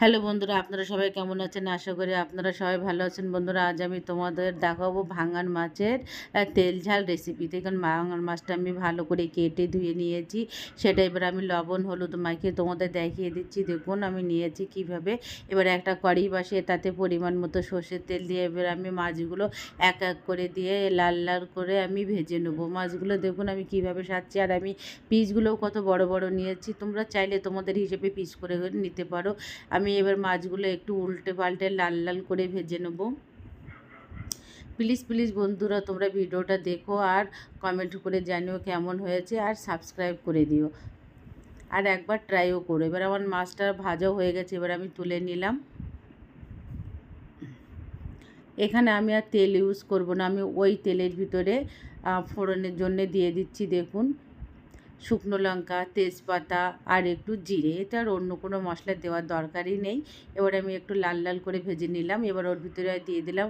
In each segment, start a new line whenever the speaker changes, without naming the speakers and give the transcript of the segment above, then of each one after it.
Hello বন্ধুরা, আপনারা সবাই কেমন আছেন? আশা করি আপনারা সবাই ভালো আছেন। বন্ধুরা, আজ আমি তোমাদের দেখাবো ভাঙন মাছের তেল ঝাল রেসিপি। দেখুন, ভাঙন মাছটা আমি ভালো করে কেটে ধুয়ে নিয়েছি। সেটা এবার আমি লবণ হলুদ মাখিয়ে তোমাদের দেখিয়ে দিচ্ছি। দেখুন আমি নিয়েছি কিভাবে। এবার একটা কড়াই বসিয়ে তাতে পরিমাণ মতো সর্ষের তেল দিয়ে এবার আমি মাছগুলো এক এক করে দিয়ে লাল লাল করে আমি ভেজে নেবো। মাছগুলো দেখুন আমি কিভাবে সাজছি, আর আমি পিসগুলোও কত বড় বড় নিয়েছি। তোমরা চাইলে তোমাদের হিসেবে পিস করে নিতে পারো। আমি এবার মাছগুলো একটু উল্টে পাল্টে লাল লাল করে ভেজে নেব। প্লিজ প্লিজ বন্ধুরা, তোমরা ভিডিওটা দেখো আর কমেন্ট করে জানিও কেমন হয়েছে, আর সাবস্ক্রাইব করে দিও, আর একবার ট্রাইও করো। এবার আমার মাছটা ভাজাও হয়ে গেছে, এবার আমি তুলে নিলাম। এখানে আমি আর তেল ইউজ করব না, আমি ওই তেলের ভিতরে ফোড়নের জন্য দিয়ে দিচ্ছি দেখুন শুকনো লঙ্কা, তেজপাতা আর একটু জিরে। এটা আর অন্য কোনো মশলা দেওয়ার দরকারই নেই। এবার আমি একটু লাল লাল করে ভেজে নিলাম। এবার ওর ভিতরে দিয়ে দিলাম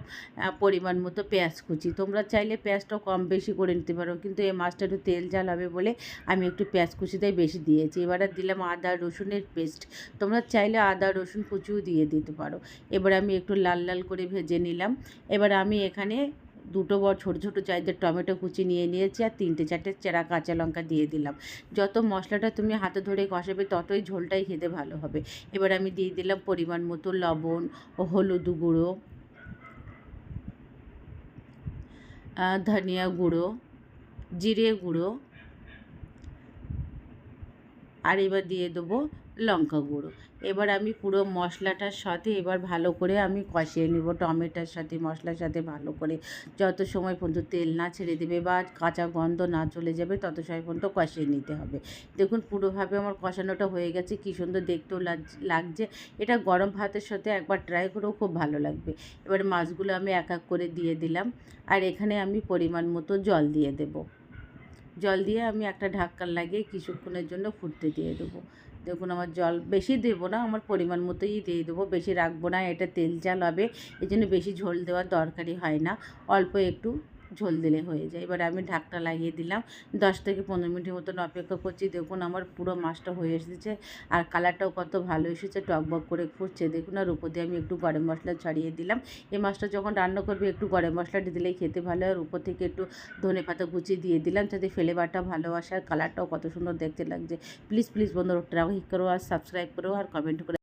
পরিমাণ মতো পেঁয়াজ কুচি। তোমরা চাইলে পেঁয়াজটাও কম বেশি করে নিতে পারো, কিন্তু এই মাছটা একটু তেল ঝাল হবে বলে আমি একটু পেঁয়াজ কুচিটাই বেশি দিয়েছি। এবার আর দিলাম আদা রসুনের পেস্ট। তোমরা চাইলে আদা রসুন কুচিও দিয়ে দিতে পারো। এবার আমি একটু লাল লাল করে ভেজে নিলাম। এবার আমি এখানে দুটো বড় ছোটো ছোটো সাইজের টমেটো কুচি নিয়ে নিয়েছি, আর 3-4টে চেরা কাঁচা লঙ্কা দিয়ে দিলাম। যত মশলাটা তুমি হাতে ধরে কষাবে ততই ঝোলটাই খেতে ভালো হবে। এবার আমি দিয়ে দিলাম পরিমাণ মতো লবণ ও হলুদ গুঁড়ো, ধনিয়া গুঁড়ো, জিরে গুঁড়ো, আর এবার দিয়ে দেবো লঙ্কা গুঁড়ো। এবার আমি পুরো মশলাটার সাথে এবার ভালো করে আমি কষিয়ে নেব, টমেটোর সাথে মশলার সাথে ভালো করে। যত সময় পর্যন্ত তেল না ছেড়ে দেবে বা কাঁচা গন্ধ না চলে যাবে তত সময় পর্যন্ত কষিয়ে নিতে হবে। দেখুন পুরোভাবে আমার কষানোটা হয়ে গেছে, কী সুন্দর দেখতেও লাগছে। এটা গরম ভাতের সাথে একবার ট্রাই করেও খুব ভালো লাগবে। এবার মাছগুলো আমি এক এক করে দিয়ে দিলাম, আর এখানে আমি পরিমাণ মতো জল দিয়ে দেবো। জল দিয়ে আমি একটা ঢাকনা লাগিয়ে কিছুক্ষণের জন্য ফুটতে দিয়ে দেবো। দেখুন আমার জল বেশি দেবো না, আমার পরিমাণ মতোই দিয়ে দেবো, বেশি রাখবো না। এটা তেল ঝাল হবে, এই জন্য বেশি ঝোল দেওয়ার দরকারই হয় না, অল্প একটু ঝোল দিলে হয়ে যায়। এবার আমি ঢাকনা লাগিয়ে দিলাম, 10 থেকে 15 মিনিটের মতন অপেক্ষা করছি। দেখুন আমার পুরো মাছটা হয়ে এসেছে, আর কালারটাও কত ভালো এসেছে, টকবক করে ফুটছে দেখুন। আর উপর দিয়ে আমি একটু গরম মশলা ছড়িয়ে দিলাম। এই মাছটা যখন রান্না করবে একটু গরম মশলাটা দিলেই খেতে ভালো, আর উপর থেকে একটু ধনেপাতা কুচি দিয়ে দিলাম যাতে ফ্লেভারটা ভালো আসে, আর কালারটাও কত সুন্দর দেখতে লাগছে। প্লিজ প্লিজ বন্ধুরা ট্রাই করো, আর সাবস্ক্রাইব করো, আর কমেন্ট করে